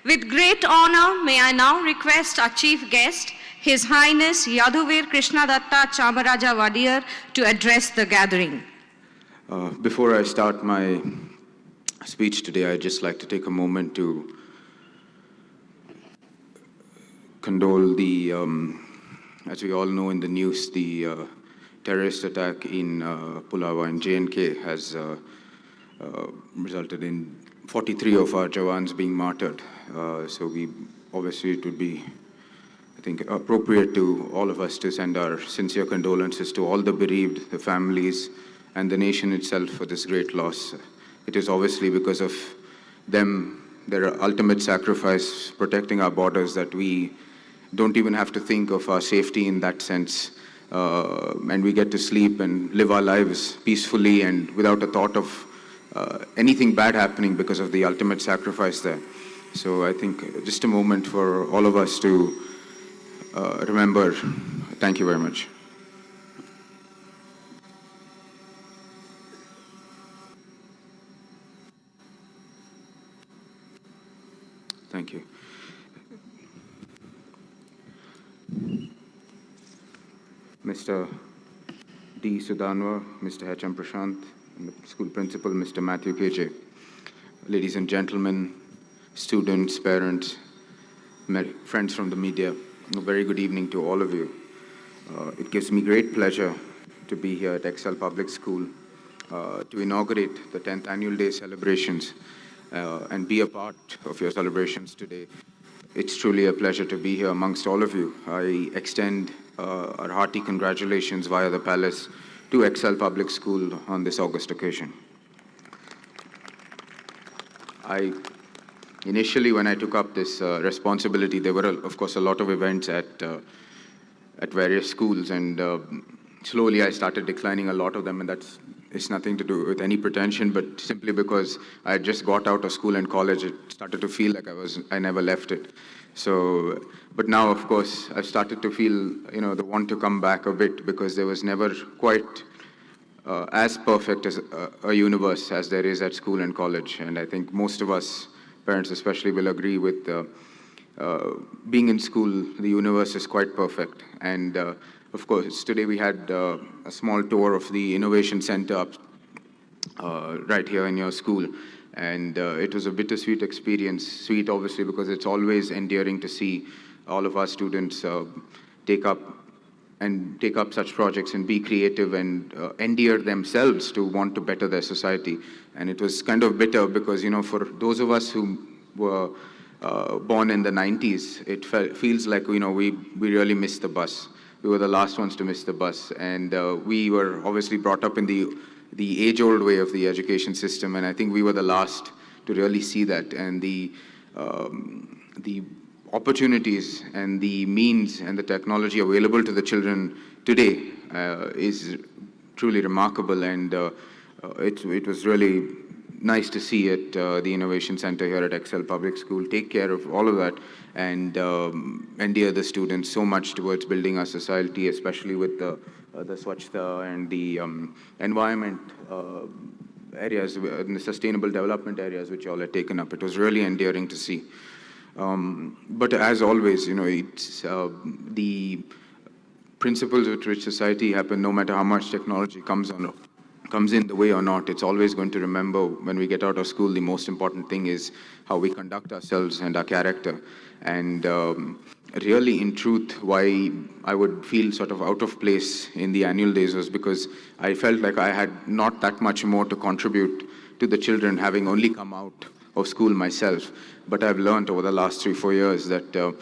With great honor, may I now request our chief guest, His Highness Yaduvir Krishnadatta Chamaraja Vadiyar, to address the gathering. Before I start my speech today, I'd just like to take a moment to condole the, as we all know in the news, the terrorist attack in Pulwama in J&K has resulted in 43 of our Jawans being martyred. So obviously it would be, I think, appropriate to all of us to send our sincere condolences to all the bereaved, the families, and the nation itself for this great loss. It is obviously because of them, their ultimate sacrifice, protecting our borders, that we don't even have to think of our safety in that sense. And we get to sleep and live our lives peacefully and without a thought of anything bad happening because of the ultimate sacrifice there. So I think just a moment for all of us to remember. Thank you very much. Thank you. Mr. D. Sudanwar, Mr. H.M. Prashant, and the school principal, Mr. Matthew KJ. Ladies and gentlemen, students, parents, friends from the media, a very good evening to all of you. It gives me great pleasure to be here at Excel Public School to inaugurate the 10th Annual Day celebrations and be a part of your celebrations today. It's truly a pleasure to be here amongst all of you. I extend our hearty congratulations via the Palace to Excel Public School on this august occasion. Initially, when I took up this responsibility, there were, of course, a lot of events at various schools, and slowly I started declining a lot of them, and it's nothing to do with any pretension, but simply because I had just got out of school and college, it started to feel like I never left it. So, but now, of course, I've started to feel, the want to come back a bit, because there was never quite as perfect as a universe as there is at school and college. And I think most of us, parents especially, will agree with being in school, the universe is quite perfect. And of course, today we had a small tour of the Innovation Center right here in your school. And it was a bittersweet experience. Sweet, obviously, because it's always endearing to see all of our students take up such projects and be creative and endear themselves to want to better their society. And it was kind of bitter because, for those of us who were born in the 90s, it feels like, we really missed the bus. We were the last ones to miss the bus. And we were obviously brought up in the age-old way of the education system, and I think we were the last to really see that. And the opportunities and the means and the technology available to the children today is truly remarkable, and it was really nice to see at the Innovation Center here at Excel Public School take care of all of that and endear the students so much towards building our society, especially with the Swachhta and the environment areas and the sustainable development areas which all had taken up. It was really endearing to see. But as always, it's the principles with which society happen, no matter how much technology comes in the way or not, it's always going to remember when we get out of school, the most important thing is how we conduct ourselves and our character. And really, in truth, why I would feel sort of out of place in the annual days was because I felt like I had not that much more to contribute to the children, having only come out of school myself. But I've learned over the last 3-4 years that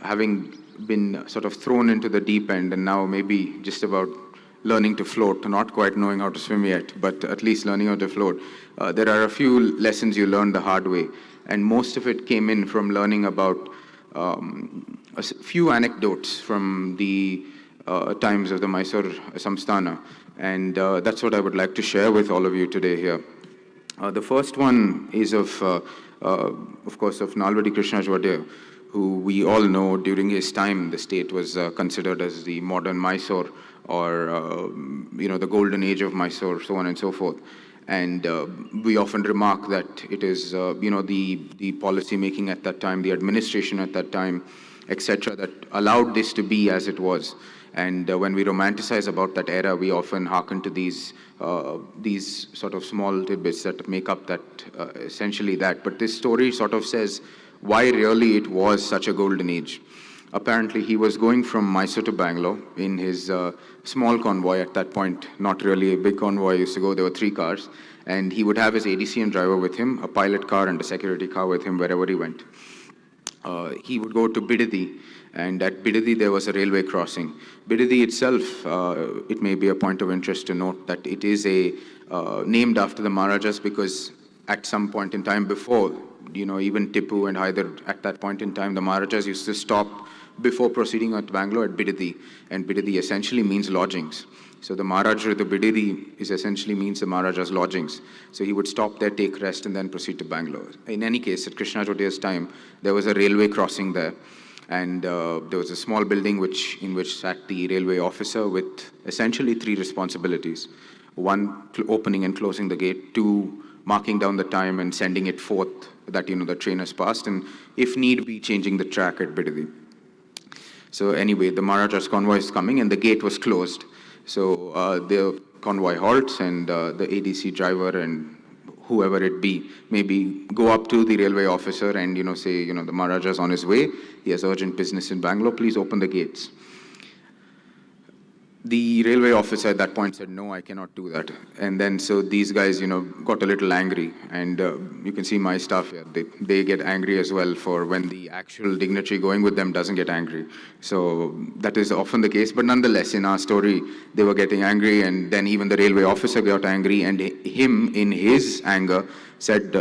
having been sort of thrown into the deep end and now maybe just about learning to float, not quite knowing how to swim yet, but at least learning how to float, there are a few lessons you learn the hard way. And most of it came in from learning about a few anecdotes from the times of the Mysore Samsthana. And that's what I would like to share with all of you today here. The first one is of course, of Nalvadi Krishnaraj Vadiyar, who we all know during his time, the state was considered as the modern Mysore, or, the golden age of Mysore, so on and so forth. And we often remark that it is, the policy making at that time, the administration at that time, etc., that allowed this to be as it was. And when we romanticize about that era, we often hearken to these sort of small tidbits that make up that, essentially that. But this story sort of says why really it was such a golden age. Apparently, he was going from Mysore to Bangalore in his small convoy at that point, not really a big convoy used to go, there were 3 cars, and he would have his ADCM driver with him, a pilot car and a security car with him wherever he went. He would go to Bidadi, and at Bidadi there was a railway crossing. Bidadi itself, it may be a point of interest to note that it is named after the Maharajas, because at some point in time before, even Tipu and Hyder, at that point in time, the Maharajas used to stop before proceeding at Bangalore at Bidadi, and Bidadi essentially means lodgings. So the Maharaja, the Bidadi, essentially means the Maharaja's lodgings. So he would stop there, take rest, and then proceed to Bangalore. In any case, at Krishna Jodhi's time, there was a railway crossing there, and there was a small building in which sat the railway officer with essentially 3 responsibilities. 1, opening and closing the gate. 2, marking down the time and sending it forth that, the train has passed, and if need be, changing the track at Bidadi. So anyway, the Maharaja's convoy is coming and the gate was closed. So the convoy halts, and the ADC driver and whoever it be, maybe go up to the railway officer and, say, the Maharaja's on his way, he has urgent business in Bangalore, please open the gates. The railway officer at that point said, no, I cannot do that. And then so these guys, got a little angry. And you can see my staff here, they get angry as well for when the actual dignitary going with them doesn't get angry. So that is often the case. But nonetheless, in our story, they were getting angry, and then even the railway officer got angry, and him, in his anger, said,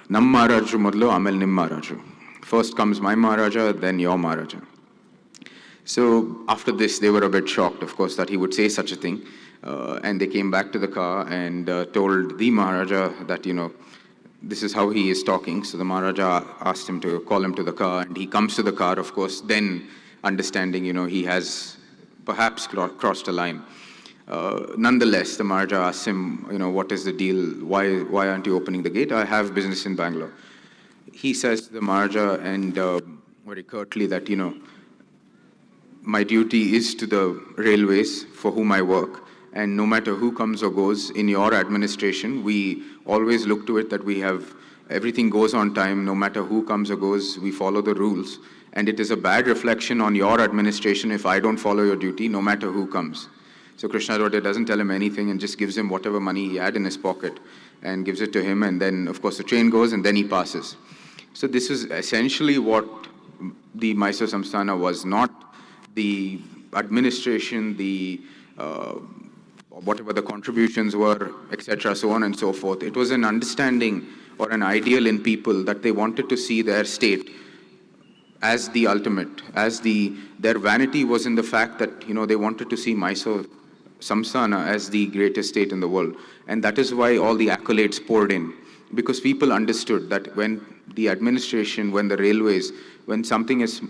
Nam Maharaju modlu, amel nim Maharaju. First comes my Maharaja, then your Maharaja. So after this, they were a bit shocked, of course, that he would say such a thing. And they came back to the car and told the Maharaja that, this is how he is talking. So the Maharaja asked him to call him to the car, and he comes to the car, of course, then understanding, he has perhaps crossed a line. Nonetheless, the Maharaja asks him, what is the deal? Why aren't you opening the gate? I have business in Bangalore. He says to the Maharaja, and very curtly, that, my duty is to the railways for whom I work, and no matter who comes or goes in your administration, we always look to it that everything goes on time, no matter who comes or goes, we follow the rules. And it is a bad reflection on your administration if I don't follow your duty, no matter who comes. So Krishna Jodhi doesn't tell him anything and just gives him whatever money he had in his pocket and gives it to him, and then of course the train goes and then he passes. So this is essentially what the Mysore Samsthana was, not the administration, whatever the contributions were, etc., so on and so forth. It was an understanding or an ideal in people that they wanted to see their state as the ultimate, their vanity was in the fact that, they wanted to see Mysore Samsthana as the greatest state in the world. And that is why all the accolades poured in, because people understood that when the administration, when the railways, when something is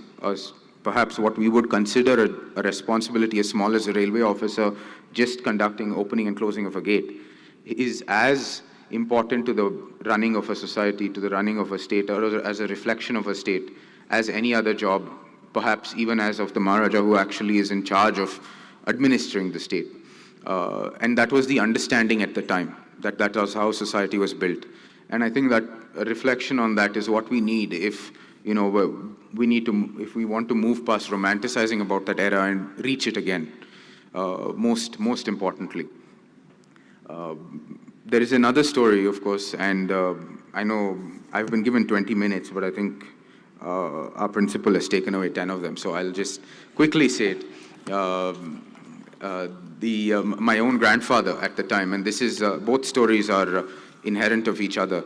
perhaps what we would consider a responsibility as small as a railway officer just conducting opening and closing of a gate, is as important to the running of a society, to the running of a state, or as a reflection of a state, as any other job, perhaps even as of the Maharaja, who actually is in charge of administering the state. And that was the understanding at the time, that was how society was built. And I think that a reflection on that is what we need if, if we want to move past romanticizing about that era and reach it again, most importantly. There is another story, of course, and I know I've been given 20 minutes, but I think our principal has taken away 10 of them, so I'll just quickly say it. My own grandfather at the time, and this is, both stories are inherent of each other.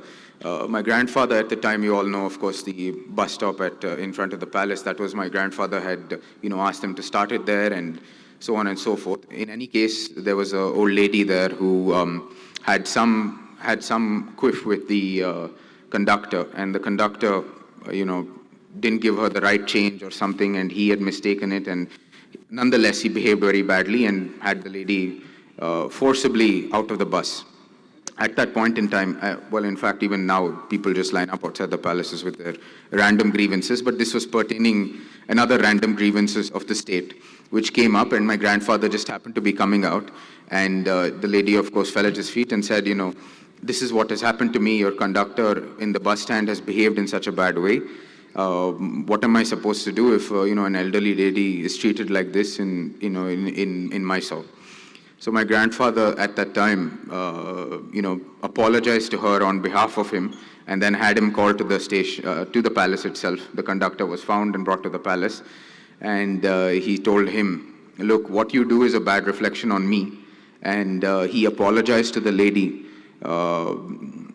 My grandfather at the time, you all know, of course, the bus stop in front of the palace, that was my grandfather had, asked him to start it there, and so on and so forth. In any case, there was an old lady there who had some quiff with the conductor, and the conductor, didn't give her the right change or something, and he had mistaken it, and nonetheless, he behaved very badly and had the lady forcibly out of the bus. at that point in time, well, in fact, even now, people just line up outside the palaces with their random grievances, but this was pertaining another random grievances of the state, which came up, and my grandfather just happened to be coming out, and the lady, of course, fell at his feet and said, this is what has happened to me. Your conductor in the bus stand has behaved in such a bad way. What am I supposed to do if, an elderly lady is treated like this in Mysore? So my grandfather at that time, apologized to her on behalf of him, and then had him called to the station, to the palace itself. The conductor was found and brought to the palace, and he told him, look, what you do is a bad reflection on me. And he apologized to the lady on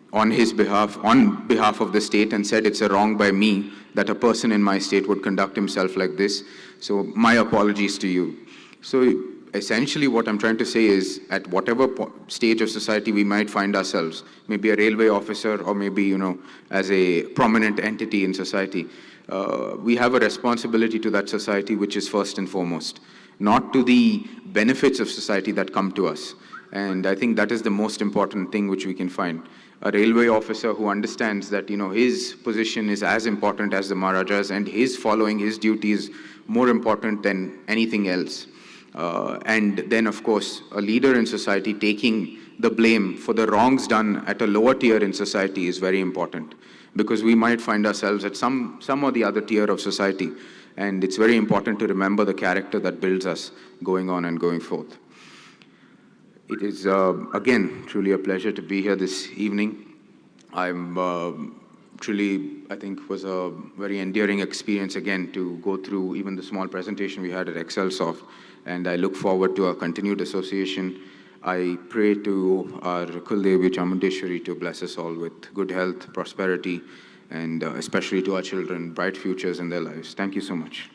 behalf of the state, and said it's a wrong by me that a person in my state would conduct himself like this. So my apologies to you. So essentially what I'm trying to say is, at whatever stage of society we might find ourselves, maybe a railway officer or maybe, as a prominent entity in society, we have a responsibility to that society, which is first and foremost, not to the benefits of society that come to us. And I think that is the most important thing which we can find. A railway officer who understands that, his position is as important as the Maharaja's, and his following his duty is more important than anything else. And then, of course, a leader in society taking the blame for the wrongs done at a lower tier in society is very important, because we might find ourselves at some or the other tier of society, and it's very important to remember the character that builds us going on and going forth. It is, again, truly a pleasure to be here this evening. I'm truly, I think, was a very endearing experience again to go through even the small presentation we had at Excelsoft, and I look forward to our continued association. I pray to our Kuldevi Chamundeshwari to bless us all with good health, prosperity, and especially to our children, bright futures in their lives. Thank you so much.